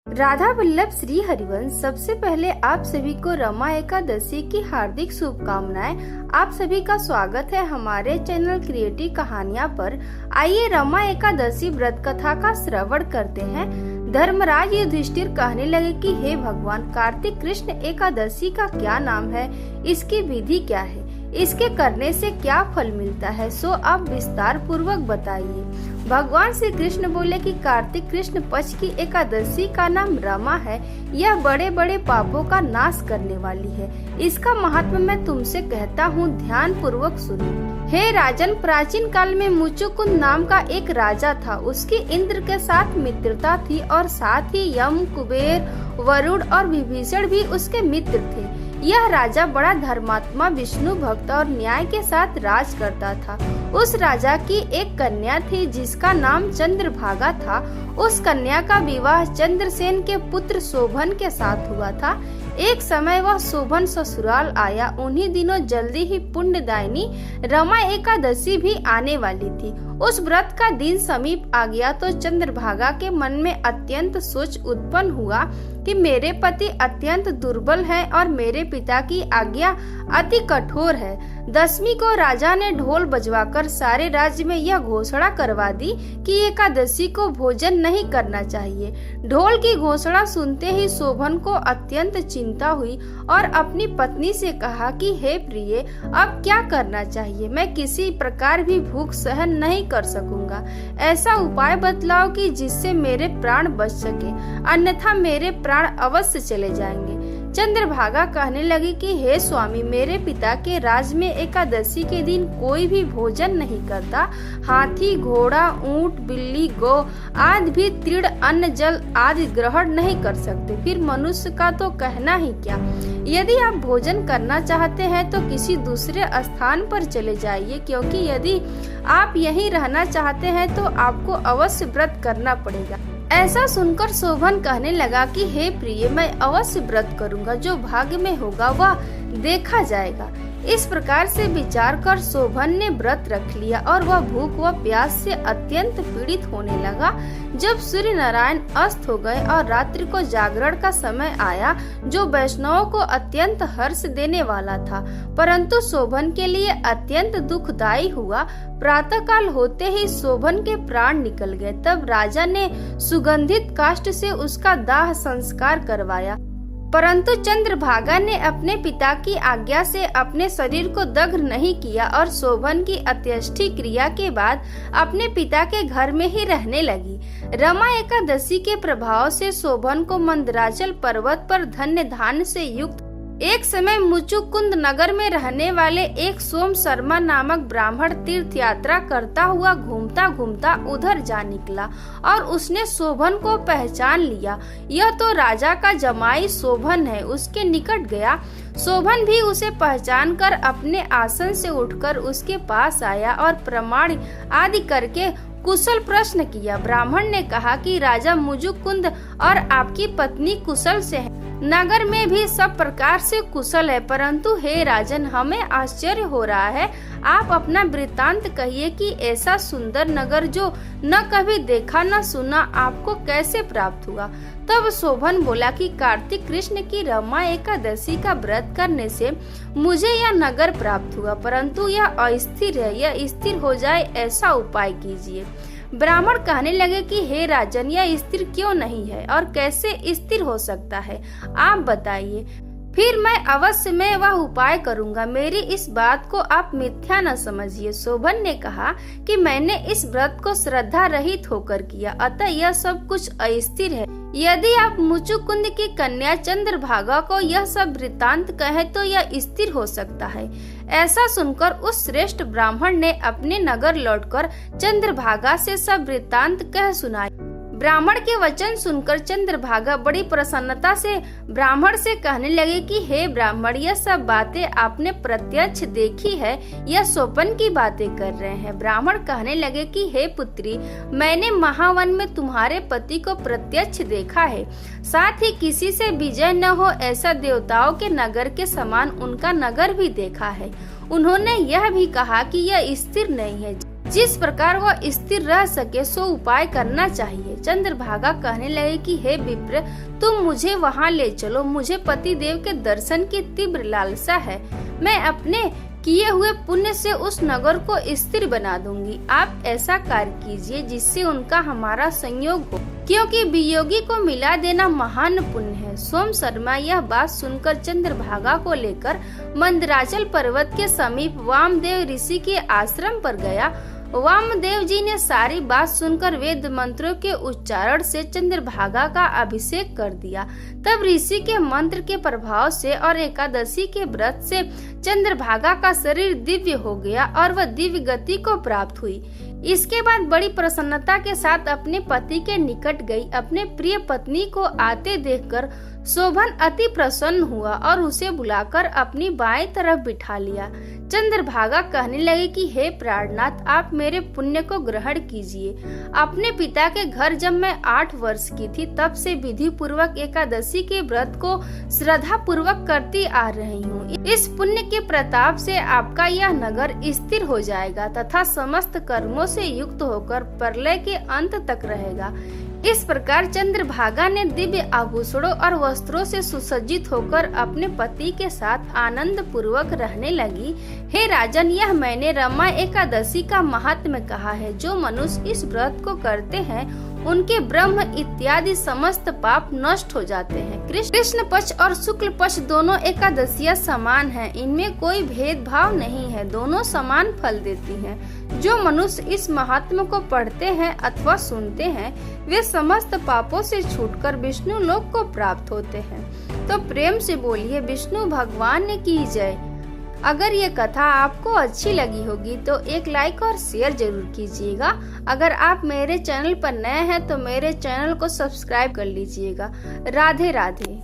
राधा वल्लभ श्री हरिवंश। सबसे पहले आप सभी को रमा एकादशी की हार्दिक शुभकामनाएं। आप सभी का स्वागत है हमारे चैनल क्रिएटिव कहानियां पर। आइए रमा एकादशी व्रत कथा का श्रवण करते हैं। धर्मराज युधिष्ठिर कहने लगे कि हे भगवान, कार्तिक कृष्ण एकादशी का क्या नाम है, इसकी विधि क्या है, इसके करने से क्या फल मिलता है, सो आप विस्तार पूर्वक बताइए। भगवान श्री कृष्ण बोले कि कार्तिक कृष्ण पक्ष की एकादशी का नाम रमा है। यह बड़े बड़े पापों का नाश करने वाली है। इसका महत्व मैं तुमसे कहता हूँ, ध्यान पूर्वक सुनो। हे राजन, प्राचीन काल में मुचुकुंद नाम का एक राजा था। उसकी इंद्र के साथ मित्रता थी और साथ ही यम, कुबेर, वरुण और विभीषण भी उसके मित्र थे। यह राजा बड़ा धर्मात्मा, विष्णु भक्त और न्याय के साथ राज करता था। उस राजा की एक कन्या थी जिसका नाम चंद्रभागा था। उस कन्या का विवाह चंद्रसेन के पुत्र शोभन के साथ हुआ था। एक समय वह शोभन ससुराल आया। उन्हीं दिनों जल्दी ही पुण्यदायिनी रमा एकादशी भी आने वाली थी। उस व्रत का दिन समीप आ गया तो चंद्रभागा के मन में अत्यंत सोच उत्पन्न हुआ कि मेरे पति अत्यंत दुर्बल हैं और मेरे पिता की आज्ञा अति कठोर है। दसवीं को राजा ने ढोल बजवाकर सारे राज्य में यह घोषणा करवा दी कि एकादशी को भोजन नहीं करना चाहिए। ढोल की घोषणा सुनते ही शोभन को अत्यंत चिंता हुई और अपनी पत्नी से कहा कि हे प्रिय, अब क्या करना चाहिए? मैं किसी प्रकार भी भूख सहन नहीं कर सकूंगा। ऐसा उपाय बतलाओ कि जिससे मेरे प्राण बच सके, अन्यथा मेरे प्राण अवश्य चले जाएंगे। चंद्रभागा कहने लगी कि हे स्वामी, मेरे पिता के राज में एकादशी के दिन कोई भी भोजन नहीं करता। हाथी, घोड़ा, ऊंट, बिल्ली, गौ आदि भी तृण, अन्न, जल आदि ग्रहण नहीं कर सकते। फिर मनुष्य का तो कहना ही क्या। यदि आप भोजन करना चाहते हैं तो किसी दूसरे स्थान पर चले जाइए, क्योंकि यदि आप यहीं रहना चाहते हैं तो आपको अवश्य व्रत करना पड़ेगा। ऐसा सुनकर शोभन कहने लगा कि हे प्रिय, मैं अवश्य व्रत करूंगा। जो भाग्य में होगा वह देखा जाएगा। इस प्रकार से विचार कर शोभन ने व्रत रख लिया और वह भूख व प्यास से अत्यंत पीड़ित होने लगा। जब सूर्य नारायण अस्त हो गए और रात्रि को जागरण का समय आया, जो वैष्णवों को अत्यंत हर्ष देने वाला था, परंतु शोभन के लिए अत्यंत दुखदायी हुआ। प्रातः काल होते ही शोभन के प्राण निकल गए। तब राजा ने सुगंधित काष्ठ से उसका दाह संस्कार करवाया, परंतु चंद्रभागा ने अपने पिता की आज्ञा से अपने शरीर को दग्ध नहीं किया और शोभन की अंत्येष्टि क्रिया के बाद अपने पिता के घर में ही रहने लगी। रमा एकादशी के प्रभाव से शोभन को मंदराचल पर्वत पर धन्य धान्य से युक्त एक समय मुचुकुंद नगर में रहने वाले एक सोम शर्मा नामक ब्राह्मण तीर्थ यात्रा करता हुआ घूमता घूमता उधर जा निकला और उसने शोभन को पहचान लिया। यह तो राजा का जमाई शोभन है। उसके निकट गया। शोभन भी उसे पहचान कर अपने आसन से उठकर उसके पास आया और प्रमाण आदि करके कुशल प्रश्न किया। ब्राह्मण ने कहा कि राजा मुचुकुंद और आपकी पत्नी कुशल से है। नगर में भी सब प्रकार से कुशल है, परंतु हे राजन, हमें आश्चर्य हो रहा है। आप अपना वृत्तांत कहिए कि ऐसा सुंदर नगर जो न कभी देखा न सुना, आपको कैसे प्राप्त हुआ? तब शोभन बोला कि कार्तिक कृष्ण की रमा एकादशी का व्रत करने से मुझे यह नगर प्राप्त हुआ, परंतु यह अस्थिर है। यह स्थिर हो जाए ऐसा उपाय कीजिए। ब्राह्मण कहने लगे कि हे राजन, यह स्थिर क्यों नहीं है और कैसे स्थिर हो सकता है, आप बताइए। फिर मैं अवश्य में वह उपाय करूंगा। मेरी इस बात को आप मिथ्या न समझिए। शोभन ने कहा कि मैंने इस व्रत को श्रद्धा रहित होकर किया, अतः यह सब कुछ अस्थिर है। यदि आप मुचुकुंद की कन्या चंद्रभागा को यह सब वृत्तांत कहे तो यह स्थिर हो सकता है। ऐसा सुनकर उस श्रेष्ठ ब्राह्मण ने अपने नगर लौटकर चंद्रभागा से सब वृत्तांत कह सुनाए। ब्राह्मण के वचन सुनकर चंद्रभागा बड़ी प्रसन्नता से ब्राह्मण से कहने लगे कि हे ब्राह्मण, यह सब बातें आपने प्रत्यक्ष देखी है, यह स्वप्न की बातें कर रहे हैं। ब्राह्मण कहने लगे कि हे पुत्री, मैंने महावन में तुम्हारे पति को प्रत्यक्ष देखा है। साथ ही किसी से विजय न हो ऐसा देवताओं के नगर के समान उनका नगर भी देखा है। उन्होंने यह भी कहा कि यह स्थिर नहीं है। जिस प्रकार वह स्थिर रह सके सो उपाय करना चाहिए। चंद्रभागा कहने लगे कि हे विप्र, तुम मुझे वहाँ ले चलो, मुझे पति देव के दर्शन की तीव्र लालसा है। मैं अपने किए हुए पुण्य से उस नगर को स्थिर बना दूंगी। आप ऐसा कार्य कीजिए जिससे उनका हमारा संयोग हो, क्योंकि वियोगी को मिला देना महान पुण्य है। सोम शर्मा यह बात सुनकर चंद्रभागा को लेकर मंदराचल पर्वत के समीप वामदेव ऋषि के आश्रम पर गया। वामदेव जी ने सारी बात सुनकर वेद मंत्रों के उच्चारण से चंद्रभागा का अभिषेक कर दिया। तब ऋषि के मंत्र के प्रभाव से और एकादशी के व्रत से चंद्रभागा का शरीर दिव्य हो गया और वह दिव्य गति को प्राप्त हुई। इसके बाद बड़ी प्रसन्नता के साथ अपने पति के निकट गई। अपने प्रिय पत्नी को आते देखकर शोभन अति प्रसन्न हुआ और उसे बुलाकर अपनी बाएं तरफ बिठा लिया। चंद्रभागा कहने लगे कि हे प्राणनाथ, आप मेरे पुण्य को ग्रहण कीजिए। अपने पिता के घर जब मैं 8 वर्ष की थी तब से विधि पूर्वक एकादशी के व्रत को श्रद्धा पूर्वक करती आ रही हूँ। इस पुण्य के प्रताप से आपका यह नगर स्थिर हो जाएगा तथा समस्त कर्मों से युक्त होकर प्रलय के अंत तक रहेगा। इस प्रकार चंद्रभागा ने दिव्य आभूषणों और वस्त्रों से सुसज्जित होकर अपने पति के साथ आनंद पूर्वक रहने लगी। हे राजन, यह मैंने रमा एकादशी का महात्म्य कहा है। जो मनुष्य इस व्रत को करते हैं उनके ब्रह्म इत्यादि समस्त पाप नष्ट हो जाते हैं। कृष्ण पक्ष और शुक्ल पक्ष दोनों एकादशियां समान हैं, इनमें कोई भेदभाव नहीं है, दोनों समान फल देती हैं। जो मनुष्य इस महात्म्य को पढ़ते हैं अथवा सुनते हैं वे समस्त पापों से छूटकर विष्णु लोक को प्राप्त होते हैं। तो प्रेम से बोलिए विष्णु भगवान ने की जय। अगर ये कथा आपको अच्छी लगी होगी तो एक लाइक और शेयर जरूर कीजिएगा। अगर आप मेरे चैनल पर नए हैं तो मेरे चैनल को सब्सक्राइब कर लीजिएगा। राधे राधे।